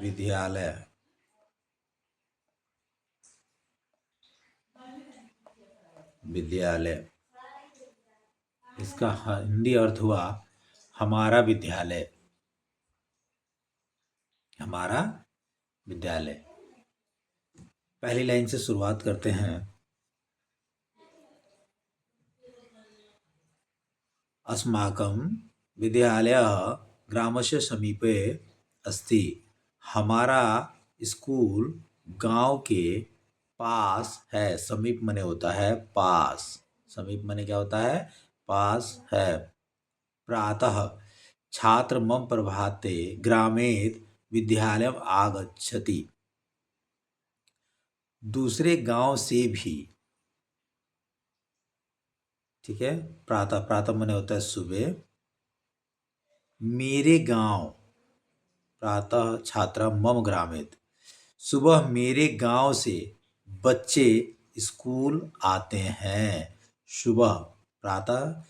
विद्यालय। विद्यालय इसका हिंदी अर्थ हुआ हमारा विद्यालय। हमारा विद्यालय। पहली लाइन से शुरुआत करते हैं। अस्माकं विद्यालयः ग्रामस्य समीपे अस्ति। हमारा स्कूल गांव के पास है। समीप माने होता है पास। समीप माने क्या होता है? पास है। प्रातः छात्र मम प्रभाते ग्रामेत विद्यालयम आगच्छति। दूसरे गांव से भी। ठीक है। प्रातः, प्रातः माने होता है सुबह। मेरे गांव, प्रातः छात्र मम ग्रामेत, सुबह मेरे गांव से बच्चे स्कूल आते हैं। सुबह, प्रातः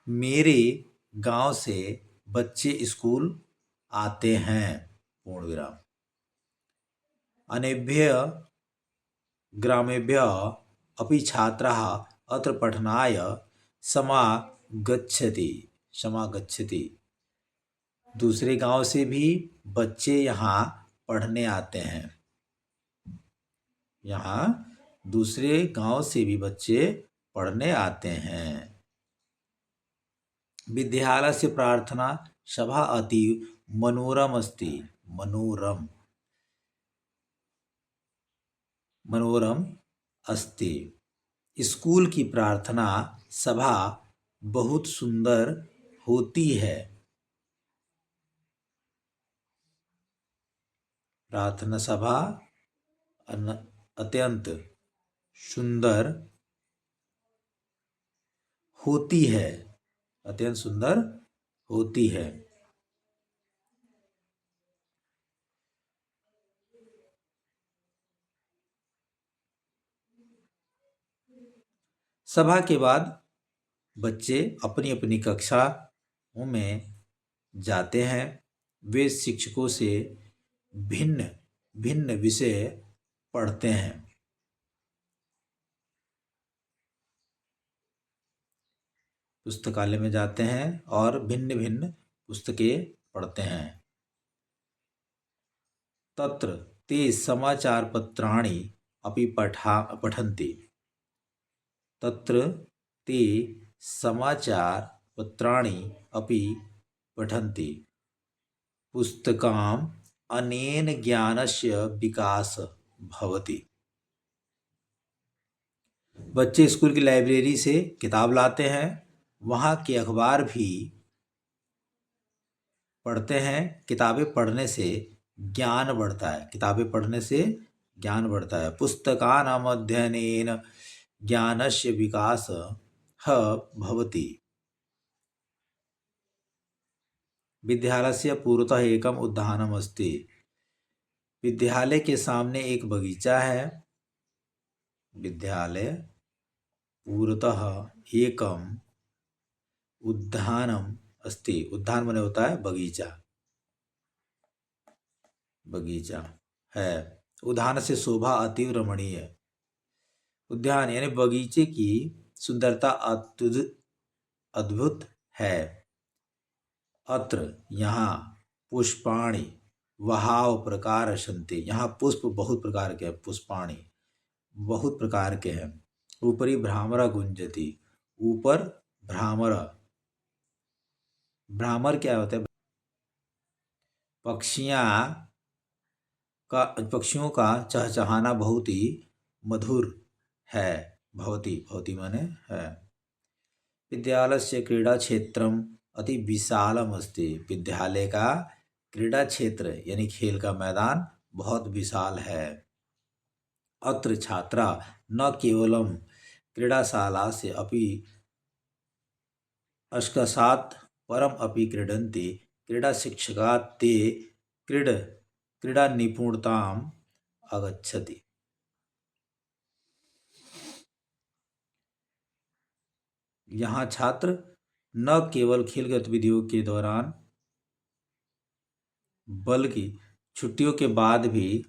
मेरे गांव से बच्चे स्कूल आते हैं। पूर्ण विराम। अनेभ्य ग्रामेभ्यः अपि छात्राः अत्र पठनाय समागच्छति। समागच्छति। दूसरे गांव से भी बच्चे यहाँ पढ़ने आते हैं। यहाँ दूसरे गांव से भी बच्चे पढ़ने आते हैं। विद्यालय से प्रार्थना सभा अति मनोरम अस्ति। मनोरम, मनोरम अस्ति। स्कूल की प्रार्थना सभा बहुत सुंदर होती है। प्रार्थना सभा अत्यंत सुंदर होती है। अत्यंत सुंदर होती है। सभा के बाद बच्चे अपनी अपनी कक्षाओं में जाते हैं। वे शिक्षकों से भिन्न भिन्न विषय पढ़ते हैं। पुस्तकालय में जाते हैं और भिन्न भिन्न पुस्तकें पढ़ते हैं। तत्र ते समाचार पत्राणि अपि पठन्ति। तत्र ते समाचार पत्राणि अपि पठन्ति। पुस्तकाम् अनेन ज्ञानस्य विकासः भवति। बच्चे स्कूल की लाइब्रेरी से किताब लाते हैं। वहाँ के अखबार भी पढ़ते हैं। किताबें पढ़ने से ज्ञान बढ़ता है। किताबें पढ़ने से ज्ञान बढ़ता है। पुस्तकानाम् अध्ययनेन ज्ञानस्य विकासः भवति। विद्यालयस्य पुरतः एकम् उद्यानम् अस्ति। विद्यालय के सामने एक बगीचा है। विद्यालय पुरतः एकम् उद्यानम् अस्ति। उद्यान माने होता है बगीचा। बगीचा है। उद्यान से शोभा अतीव रमणीय। उद्यान यानी बगीचे की सुंदरता अद्भुत है। अत्र यहाँ पुष्पाणि वहाव प्रकार सन्ति। यहाँ पुष्प बहुत प्रकार के हैं। पुष्पाणि बहुत प्रकार के हैं। ऊपरी भ्रामरा गुंजति। ऊपर भ्रामर, भ्रामर क्या होता है? पक्षियों का चहचहाना बहुत ही मधुर है। भवति, भवति माने है। विद्यालयस्य क्रीडा क्षेत्रम अति विशालम अस्ति। विद्यालय का क्रीडा क्षेत्र यानी खेल का मैदान बहुत विशाल है। अत्र छात्रा न केवलम क्रीडाशाला से अपि अस्कसात् परम अपि क्रीडन्ति। क्रीडा शिक्षकात् ते क्रीडा निपुणताम् आगच्छति। यहाँ छात्र न केवल खेल गतिविधियों के दौरान बल्कि छुट्टियों के बाद भी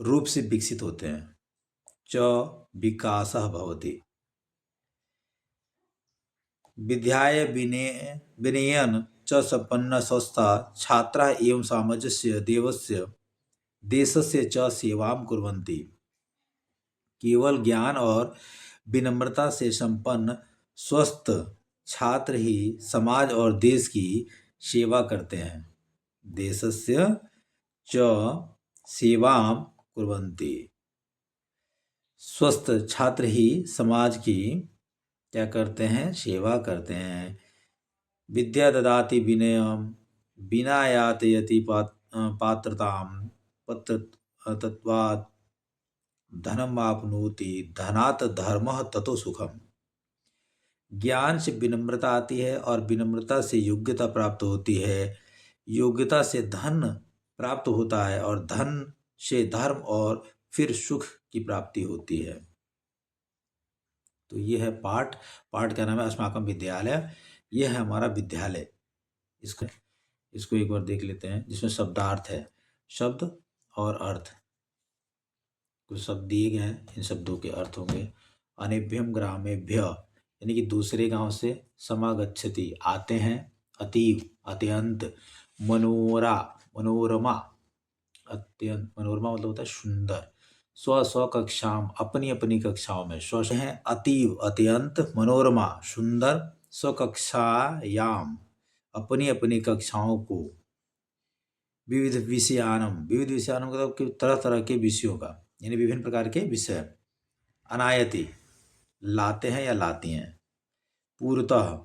रूप से विकसित होते हैं। च विकासः भवति। विद्याय विनयन च संपन्न स्वस्था छात्रा एवं सामजस्य देशस्य च सेवां कुर्वन्ति। केवल ज्ञान और विनम्रता से संपन्न स्वस्थ छात्र ही समाज और देश की सेवा करते हैं। देशस्य च सेवां कुर्वन्ति। स्वस्थ छात्र ही समाज की क्या करते हैं? सेवा करते हैं। विद्या ददाति विनयम विना यातयति पात्रताम पत्र तत्वात् धनम आपनोति धनात् धर्मः ततो सुखम। ज्ञान से विनम्रता आती है और विनम्रता से योग्यता प्राप्त होती है। योग्यता से धन प्राप्त होता है और धन से धर्म और फिर सुख की प्राप्ति होती है। तो ये है पाठ का नाम है अस्माकं विद्यालय। ये है हमारा विद्यालय। इसको एक बार देख लेते हैं, जिसमें शब्दार्थ है, शब्द और अर्थ। कुछ शब्द दिए गए हैं, इन शब्दों के अर्थ होंगे। अनेभ्यम ग्रामेभ्य यानी कि दूसरे गांव से, समागच्छति आते हैं, अतीव अत्यंत, मनोरमा अत्यंत, मनोरमा मतलब होता है सुंदर। स्व कक्षाम अपनी अपनी कक्षाओं में, स्व है अतीव अत्यंत, मनोरमा सुंदर, स्वकक्षायाम अपनी अपनी कक्षाओं को, विविध विषयानम मतलब कि तरह तरह के विषयों का, यानी विभिन्न प्रकार के विषय। अनायति लाते हैं या लाती हैं। पूर्वतः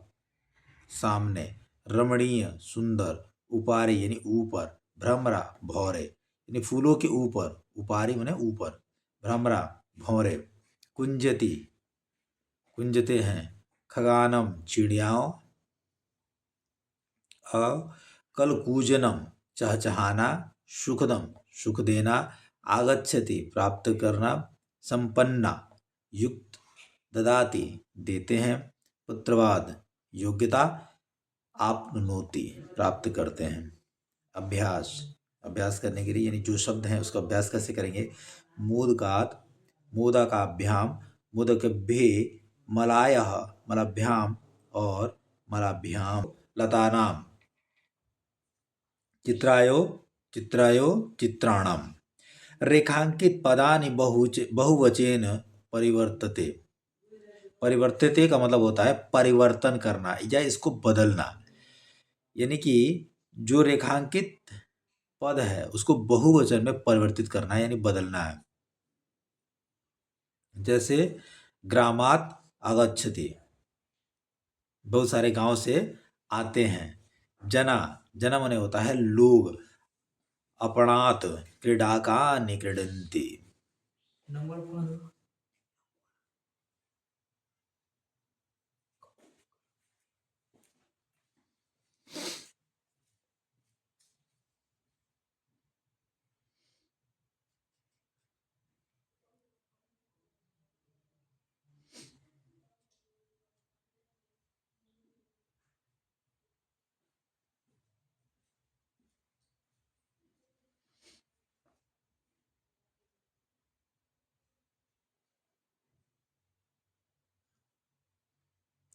सामने, रमणीय सुंदर, उपारी यानी ऊपर, भ्रमरा भौरे यानी फूलों के ऊपर, उपारी माने ऊपर, भ्रमरा भौरे। कुंजति कुंजते हैं। खगानम चिड़ियाओं। कलकूजनम चहचहाना, सुखदम सुख देना, आगच्छति प्राप्त करना, संपन्ना युक्त, ददाति देते हैं, पुत्रवाद योग्यता, आपनोति प्राप्त करते हैं। अभ्यास करने के लिए, यानी जो शब्द हैं उसका अभ्यास कैसे करेंगे? मोदकाभ्याम मोदकभ्ये मलायः मलाभ्याम और मलाभ्याम, लतानाम चित्रायो चित्राणाम। रेखांकित पदानि बहुवचेन परिवर्तते। परिवर्तते का मतलब होता है परिवर्तन करना या इसको बदलना, यानी कि जो रेखांकित पद है उसको बहुवचन में परिवर्तित करना है, यानी बदलना है। जैसे ग्रामात आगच्छति, बहुत सारे गांव से आते हैं। जना माने होता है लोग। अपणात क्रीडाकानि क्रीडन्ति।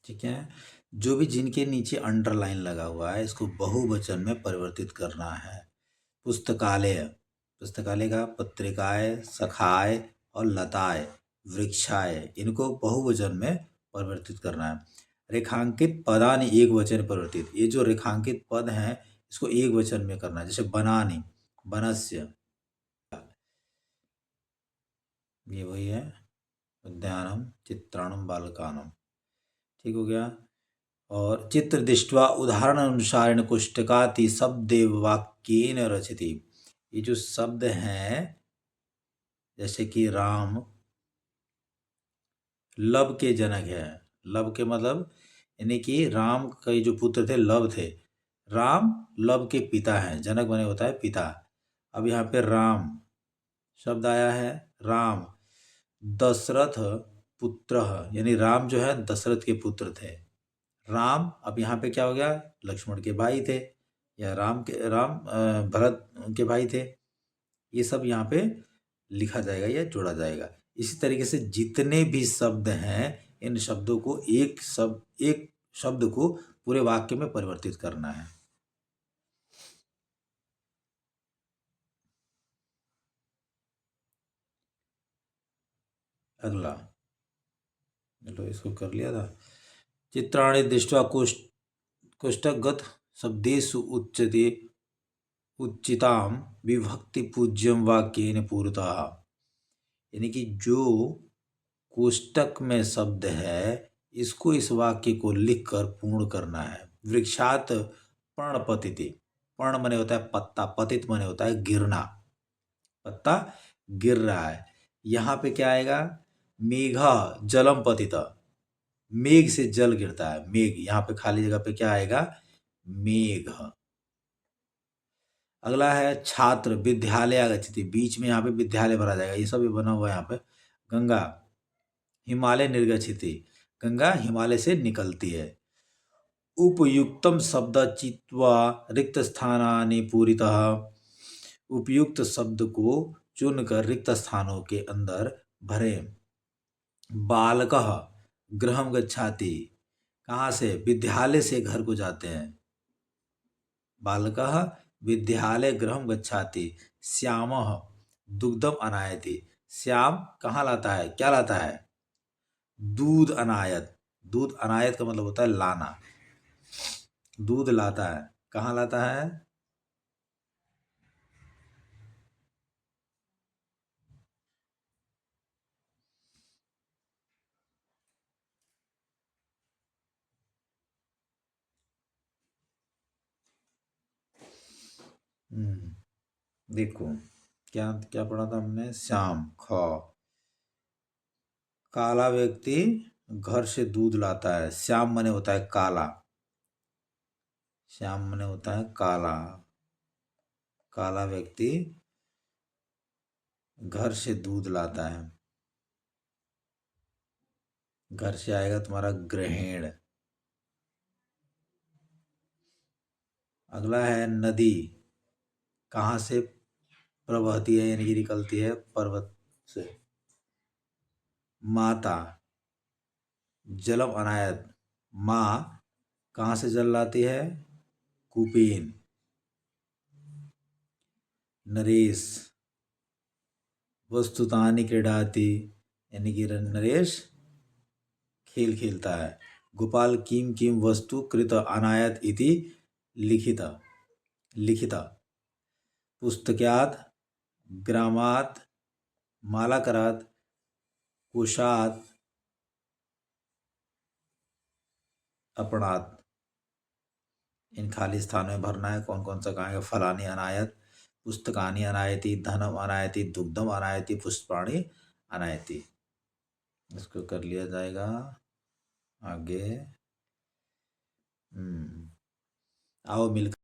ठीक है, जो भी जिनके नीचे अंडरलाइन लगा हुआ है इसको बहुवचन में परिवर्तित करना है। पुस्तकालय का पत्रिकाएं, सखाए और लताएं, वृक्षाएं, इनको बहुवचन में परिवर्तित करना है। रेखांकित पदानि एक वचन परिवर्तित, ये जो रेखांकित पद हैं इसको एक वचन में करना है। जैसे बनानी, बनस्य, ये वही है। उद्यानम चित्राणम बालकानम, ठीक हो गया। और चित्र दृष्ट्वा उदाहरण अनुसारेण कुष्टकाति शब्देव वाक्येन रचति। ये जो शब्द हैं, जैसे कि राम लव के जनक है। लव के मतलब यानी कि राम के जो पुत्र थे लव थे। राम लव के पिता हैं। जनक बने होता है पिता। अब यहाँ पे राम शब्द आया है। राम दशरथ पुत्र, यानी राम जो है दशरथ के पुत्र थे। राम अब यहाँ पे क्या हो गया? लक्ष्मण के भाई थे। या राम भरत के भाई थे, ये सब यहाँ पे लिखा जाएगा या जोड़ा जाएगा। इसी तरीके से जितने भी शब्द हैं, इन शब्दों को एक शब्द को पूरे वाक्य में परिवर्तित करना है। अगला, चलो इसको कर लिया था। चित्राणि दृष्ट्वा कोष्ठगत शब्देषु उच्यते उच्चिताम विभक्ति पूज्यम वाक्येन पूर्वतः। यानी कि जो कोष्टक में शब्द है, इसको इस वाक्य को लिखकर पूर्ण करना है। वृक्षात पर्णपतिति, पर्ण मने होता है पत्ता, पतित मने होता है गिरना, पत्ता गिर रहा है। यहाँ पे क्या आएगा? मेघा जलम पतिता, मेघ से जल गिरता है, मेघ। यहाँ पे खाली जगह पे क्या आएगा? मेघ। अगला है छात्र विद्यालय आगच्छति, बीच में यहाँ पे विद्यालय भरा जाएगा, ये सब भी बना हुआ है यहाँ पे। गंगा हिमालय निर्गच्छति, गंगा हिमालय से निकलती है। उपयुक्तम शब्द चित्वा रिक्त स्थानानि पूरितः, उपयुक्त शब्द को चुनकर रिक्त स्थानों के अंदर भरें। बालकः गृहं गच्छति, कहाँ से? विद्यालय से घर को जाते हैं। बालकः विद्यालय गृहं गच्छति। श्यामः दुग्धम अनायति, श्याम कहाँ लाता है, क्या लाता है? दूध अनायत। दूध अनायत का मतलब होता है लाना, दूध लाता है। कहाँ लाता है? देखो क्या क्या पढ़ा था हमने? श्याम ख, काला व्यक्ति घर से दूध लाता है। श्याम मने होता है काला, श्याम मने होता है काला, काला व्यक्ति घर से दूध लाता है। घर से आएगा तुम्हारा ग्रहण। अगला है नदी, कहाँ से प्रवहती है, यानी कि निकलती है पर्वत से। माता जलम अनायत, माँ कहाँ से जल लाती है? कुपीन। नरेश वस्तुतानि क्रीडाति, यानी कि नरेश खेल खेलता है। गोपाल किम किम वस्तु कृत अनायत इति लिखिता, लिखिता। पुस्तकात् ग्रामात् मालाकरात् कोशात् अपणात्, इन खाली स्थानों में भरना है। कौन कौन सा कहेंगे? फलानी अनायत, पुस्तकानि अनायति, धनम अनायति, दुग्धम अनायति, पुष्पाणि अनायति। इसको कर लिया जाएगा आगे। आओ मिलकर